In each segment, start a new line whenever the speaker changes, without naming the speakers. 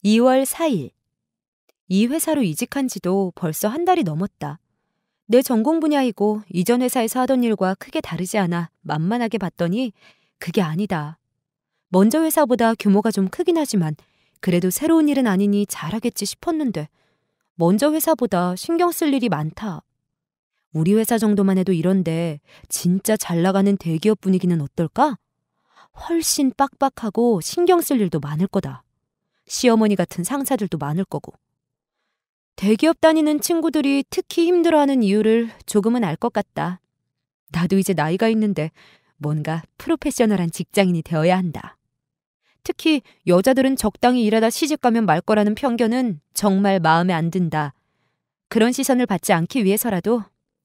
2월 4일. 이 회사로 이직한 지도 벌써 한 달이 넘었다. 내 전공 분야이고 이전 회사에서 하던 일과 크게 다르지 않아 만만하게 봤더니 그게 아니다. 먼저 회사보다 규모가 좀 크긴 하지만 그래도 새로운 일은 아니니 잘하겠지 싶었는데 먼저 회사보다 신경 쓸 일이 많다. 우리 회사 정도만 해도 이런데 진짜 잘 나가는 대기업 분위기는 어떨까? 훨씬 빡빡하고 신경 쓸 일도 많을 거다. 시어머니 같은 상사들도 많을 거고. 대기업 다니는 친구들이 특히 힘들어하는 이유를 조금은 알 것 같다. 나도 이제 나이가 있는데 뭔가 프로페셔널한 직장인이 되어야 한다. 특히 여자들은 적당히 일하다 시집가면 말 거라는 편견은 정말 마음에 안 든다. 그런 시선을 받지 않기 위해서라도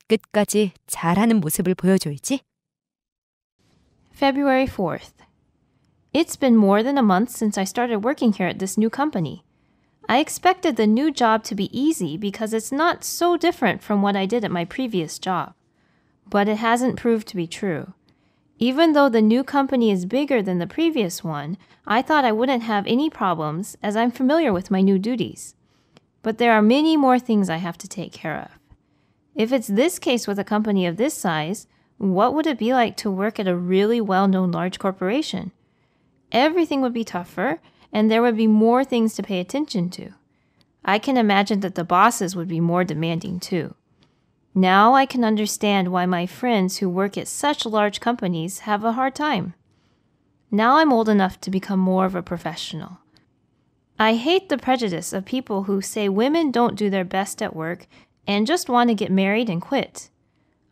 끝까지 잘하는 모습을 보여줘야지.
February 4th. It's been more than a month since I started working here at this new company. I expected the new job to be easy because it's not so different from what I did at my previous job. But it hasn't proved to be true. Even though the new company is bigger than the previous one, I thought I wouldn't have any problems as I'm familiar with my new duties. But there are many more things I have to take care of. If it's this case with a company of this size, what would it be like to work at a really well-known large corporation? Everything would be tougher, and there would be more things to pay attention to. I can imagine that the bosses would be more demanding too. Now I can understand why my friends who work at such large companies have a hard time. Now I'm old enough to become more of a professional. I hate the prejudice of people who say women don't do their best at work and just want to get married and quit.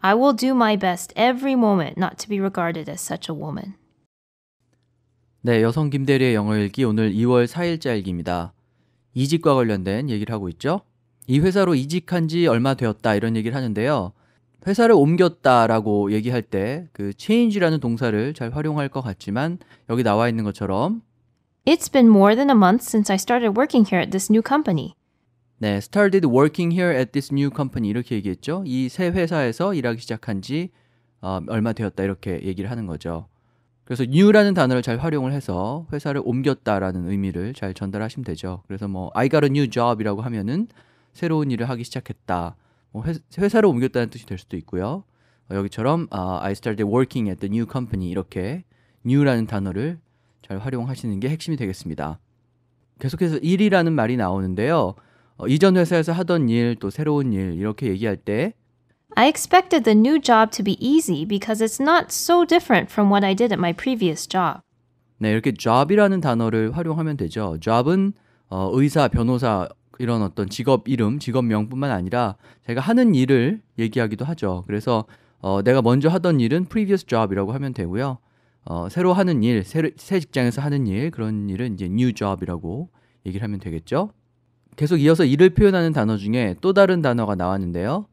I will do my best every moment not to be regarded as such a woman.
네, 여성 김대리의 영어 일기 오늘 2월 4일자 일기입니다. 이직과 관련된 얘기를 하고 있죠. 이 회사로 이직한 지 얼마 되었다 이런 얘기를 하는데요. 회사를 옮겼다라고 얘기할 때 그 change라는 동사를 잘 활용할 것 같지만 여기 나와 있는 것처럼
It's been more than a month since I started working here at this new company.
네, started working here at this new company 이렇게 얘기했죠. 이 새 회사에서 일하기 시작한 지 얼마 되었다 이렇게 얘기를 하는 거죠. 그래서 new라는 단어를 잘 활용을 해서 회사를 옮겼다라는 의미를 잘 전달하시면 되죠. 그래서 뭐 I got a new job이라고 하면은 새로운 일을 하기 시작했다. 뭐 회사를 옮겼다는 뜻이 될 수도 있고요. 여기처럼 I started working at the new company 이렇게 new라는 단어를 잘 활용하시는 게 핵심이 되겠습니다. 계속해서 일이라는 말이 나오는데요. 이전 회사에서 하던 일, 또 새로운 일 이렇게 얘기할 때
I expected the new job to be easy because it's not so different from what I did at my previous job.
네, 이렇게 job이라는 단어를 활용하면 되죠. job은 의사, 변호사 이런 어떤 직업 이름, 직업명뿐만 아니라 제가 하는 일을 얘기하기도 하죠. 그래서 내가 먼저 하던 일은 previous job이라고 하면 되고요. 새로 하는 일, 새 직장에서 하는 일, 그런 일은 이제 new job이라고 얘기를 하면 되겠죠. 계속 이어서 일을 표현하는 단어 중에 또 다른 단어가 나왔는데요.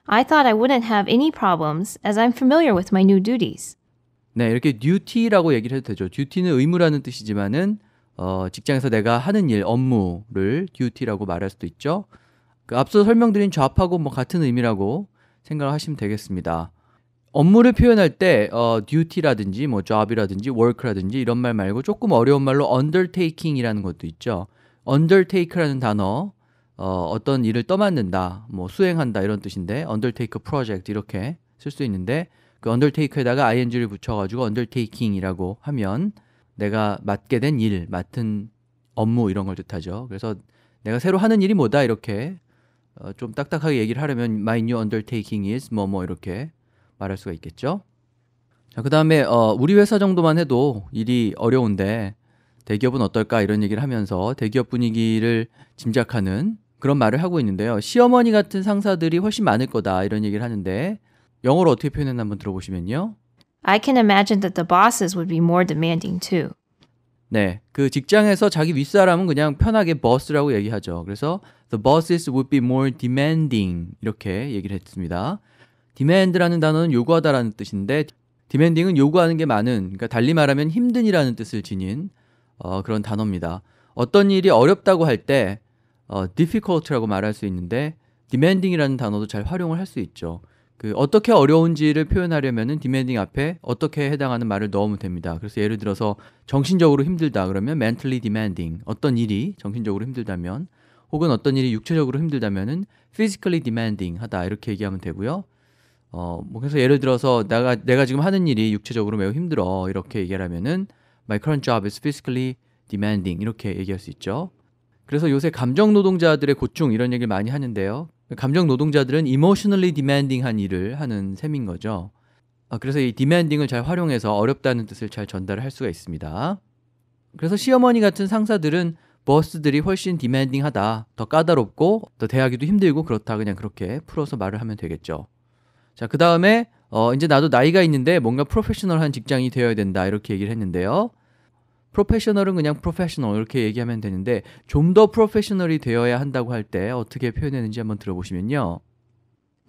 I thought I wouldn't have any problems as I'm familiar with my new duties.
네, 이렇게 duty라고 얘기를 해도 되죠. duty는 의무라는 뜻이지만은 직장에서 내가 하는 일, 업무를 duty라고 말할 수도 있죠. 그 앞서 설명드린 job하고 뭐 같은 의미라고 생각을 하시면 되겠습니다. 업무를 표현할 때 duty라든지 뭐 job이라든지 work라든지 이런 말 말고 조금 어려운 말로 undertaking이라는 것도 있죠. undertake라는 단어 어떤 일을 떠맡는다, 뭐 수행한다 이런 뜻인데 undertake a project 이렇게 쓸 수 있는데 그 undertake에다가 ing를 붙여가지고 undertaking이라고 하면 내가 맡게 된 일, 맡은 업무 이런 걸 뜻하죠. 그래서 내가 새로 하는 일이 뭐다 이렇게 좀 딱딱하게 얘기를 하려면 my new undertaking is 뭐 이렇게 말할 수가 있겠죠. 자, 그 다음에 우리 회사 정도만 해도 일이 어려운데 대기업은 어떨까 이런 얘기를 하면서 대기업 분위기를 짐작하는 그런 말을 하고 있는데요. 시어머니 같은 상사들이 훨씬 많을 거다 이런 얘기를 하는데 영어로 어떻게 표현했나 한번 들어보시면요.
I can imagine that the bosses would be more demanding too.
네, 그 직장에서 자기 윗사람은 그냥 편하게 boss라고 얘기하죠. 그래서 the bosses would be more demanding 이렇게 얘기를 했습니다. demand라는 단어는 요구하다라는 뜻인데 demanding은 요구하는 게 많은, 그러니까 달리 말하면 힘든이라는 뜻을 지닌 그런 단어입니다. 어떤 일이 어렵다고 할 때 difficult라고 말할 수 있는데 demanding이라는 단어도 잘 활용을 할 수 있죠. 어떻게 어려운지를 표현하려면은 demanding 앞에 어떻게 해당하는 말을 넣으면 됩니다. 그래서 예를 들어서 정신적으로 힘들다 그러면 mentally demanding. 어떤 일이 정신적으로 힘들다면 혹은 어떤 일이 육체적으로 힘들다면은 physically demanding 하다 이렇게 얘기하면 되고요. 그래서 예를 들어서 내가 지금 하는 일이 육체적으로 매우 힘들어 이렇게 얘기하면은 my current job is physically demanding 이렇게 얘기할 수 있죠. 그래서 요새 감정 노동자들의 고충 이런 얘기를 많이 하는데요. 감정 노동자들은 emotionally demanding한 일을 하는 셈인 거죠. 그래서 이 demanding을 잘 활용해서 어렵다는 뜻을 잘 전달할 수가 있습니다. 그래서 시어머니 같은 상사들은 보스들이 훨씬 demanding하다, 더 까다롭고 더 대하기도 힘들고 그렇다 그냥 그렇게 풀어서 말을 하면 되겠죠. 자, 그 다음에 이제 나도 나이가 있는데 뭔가 프로페셔널한 직장이 되어야 된다 이렇게 얘기를 했는데요. 프로페셔널은 그냥 프로페셔널 이렇게 얘기하면 되는데 좀 더 프로페셔널이 되어야 한다고 할 때 어떻게 표현했는지 한번 들어보시면요.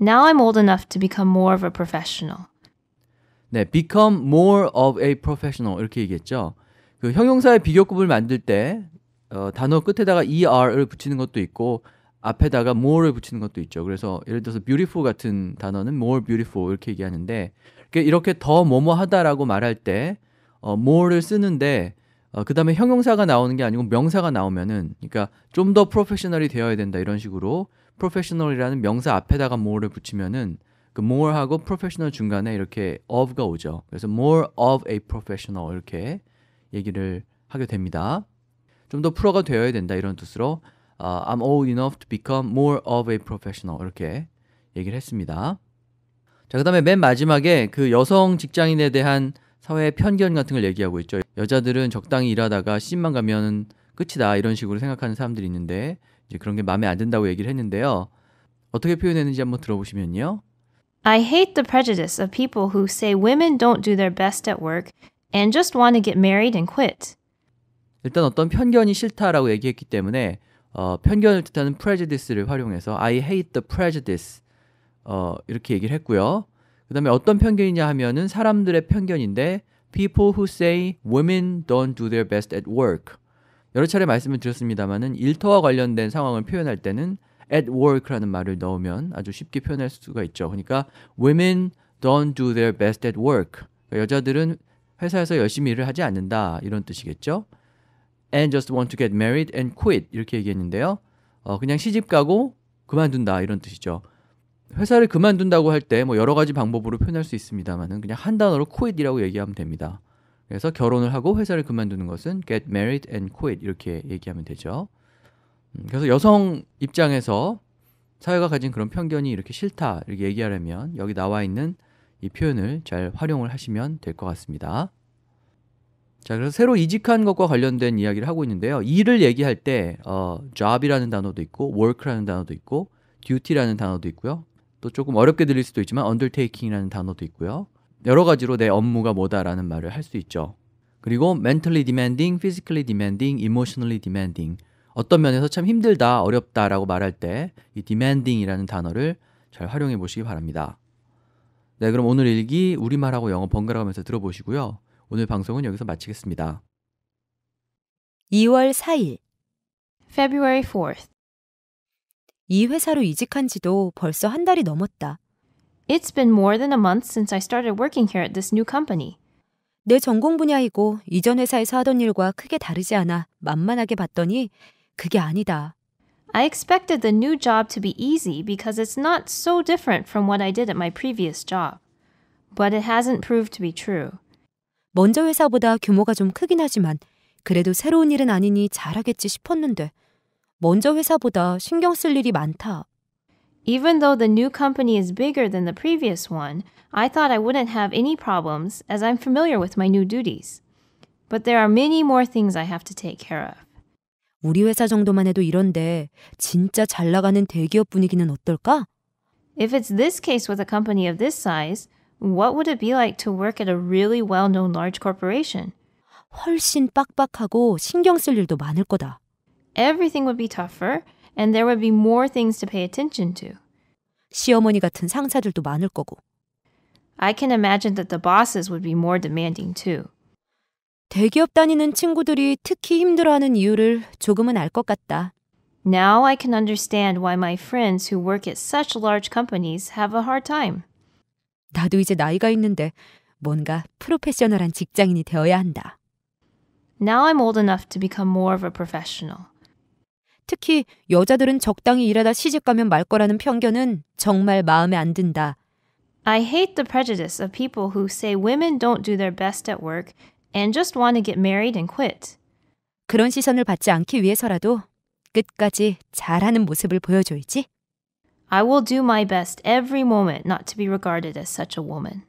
Now I'm old enough to become more of a professional.
네, become more of a professional 이렇게 얘기했죠. 형용사의 비교급을 만들 때 단어 끝에다가 er을 붙이는 것도 있고 앞에다가 more를 붙이는 것도 있죠. 그래서 예를 들어서 beautiful 같은 단어는 more beautiful 이렇게 얘기하는데 이렇게 더 뭐뭐하다라고 말할 때 more를 쓰는데 그 다음에 형용사가 나오는 게 아니고 명사가 나오면은 그러니까 좀 더 프로페셔널이 되어야 된다 이런 식으로 프로페셔널이라는 명사 앞에다가 more를 붙이면은 그 more하고 professional 중간에 이렇게 of가 오죠. 그래서 more of a professional 이렇게 얘기를 하게 됩니다. 좀 더 프로가 되어야 된다 이런 뜻으로 I'm old enough to become more of a professional 이렇게 얘기를 했습니다. 자, 그 다음에 맨 마지막에 그 여성 직장인에 대한 사회의 편견 같은 걸 얘기하고 있죠. 여자들은 적당히 일하다가 시집만 가면 끝이다 이런 식으로 생각하는 사람들이 있는데 이제 그런 게 마음에 안 든다고 얘기를 했는데요. 어떻게 표현했는지 한번 들어보시면요.
I hate the prejudice of people who say women don't do their best at work and just want to get married and quit.
일단 어떤 편견이 싫다라고 얘기했기 때문에 편견을 뜻하는 prejudice를 활용해서 I hate the prejudice 이렇게 얘기를 했고요. 그 다음에 어떤 편견이냐 하면은 사람들의 편견인데 people who say women don't do their best at work 여러 차례 말씀을 드렸습니다만은 일터와 관련된 상황을 표현할 때는 at work라는 말을 넣으면 아주 쉽게 표현할 수가 있죠. 그러니까 women don't do their best at work 그러니까 여자들은 회사에서 열심히 일을 하지 않는다 이런 뜻이겠죠. and just want to get married and quit 이렇게 얘기했는데요. 그냥 시집 가고 그만둔다 이런 뜻이죠. 회사를 그만둔다고 할 때 뭐 여러 가지 방법으로 표현할 수 있습니다만은 그냥 한 단어로 quit이라고 얘기하면 됩니다. 그래서 결혼을 하고 회사를 그만두는 것은 get married and quit 이렇게 얘기하면 되죠. 그래서 여성 입장에서 사회가 가진 그런 편견이 이렇게 싫다 이렇게 얘기하려면 여기 나와 있는 이 표현을 잘 활용을 하시면 될 것 같습니다. 자, 그래서 새로 이직한 것과 관련된 이야기를 하고 있는데요. 일을 얘기할 때 job이라는 단어도 있고 work라는 단어도 있고 duty라는 단어도 있고요. 또 조금 어렵게 들릴 수도 있지만 undertaking이라는 단어도 있고요. 여러 가지로 내 업무가 뭐다라는 말을 할 수 있죠. 그리고 mentally demanding, physically demanding, emotionally demanding 어떤 면에서 참 힘들다, 어렵다라고 말할 때 이 demanding이라는 단어를 잘 활용해 보시기 바랍니다. 네, 그럼 오늘 일기 우리말하고 영어 번갈아 가면서 들어보시고요. 오늘 방송은 여기서 마치겠습니다.
2월 4일
February 4th.
이 회사로 이직한 지도 벌써 한 달이 넘었다.
It's been more than a month since I started working here at this new company.
내 전공 분야이고 이전 회사에서 하던 일과 크게 다르지 않아 만만하게 봤더니 그게 아니다.
I expected the new job to be easy because it's not so different from what I did at my previous job. But it hasn't proved to be true.
먼저 회사보다 규모가 좀 크긴 하지만 그래도 새로운 일은 아니니 잘하겠지 싶었는데 먼저 회사보다 신경 쓸 일이 많다.
Even though the new company is bigger than the previous one, I thought I wouldn't have any problems as I'm familiar with my new duties. But there are many more things I have to take care of.
우리 회사 정도만 해도 이런데 진짜 잘 나가는 대기업 분위기는 어떨까?
If it's this case with a company of this size, what would it be like to work at a really well-known large corporation?
훨씬 빡빡하고 신경 쓸 일도 많을 거다.
Everything would be tougher, and there would be more things to pay attention to.
시어머니 같은 상사들도 많을 거고.
I can imagine that the bosses would be more demanding too.
대기업 다니는 친구들이 특히 힘들어하는 이유를 조금은 알 것 같다.
Now I can understand why my friends who work at such large companies have a hard time.
나도 이제 나이가 있는데 뭔가 프로페셔널한 직장인이 되어야 한다.
Now I'm old enough to become more of a professional.
특히 여자들은 적당히 일하다 시집가면 말 거라는 편견은 정말 마음에 안 든다.
I hate the prejudice of people who say women don't do their best at work and just want to get married and quit.
그런 시선을 받지 않기 위해서라도 끝까지 잘하는 모습을 보여줘야지.
I will do my best every moment not to be regarded as such a woman.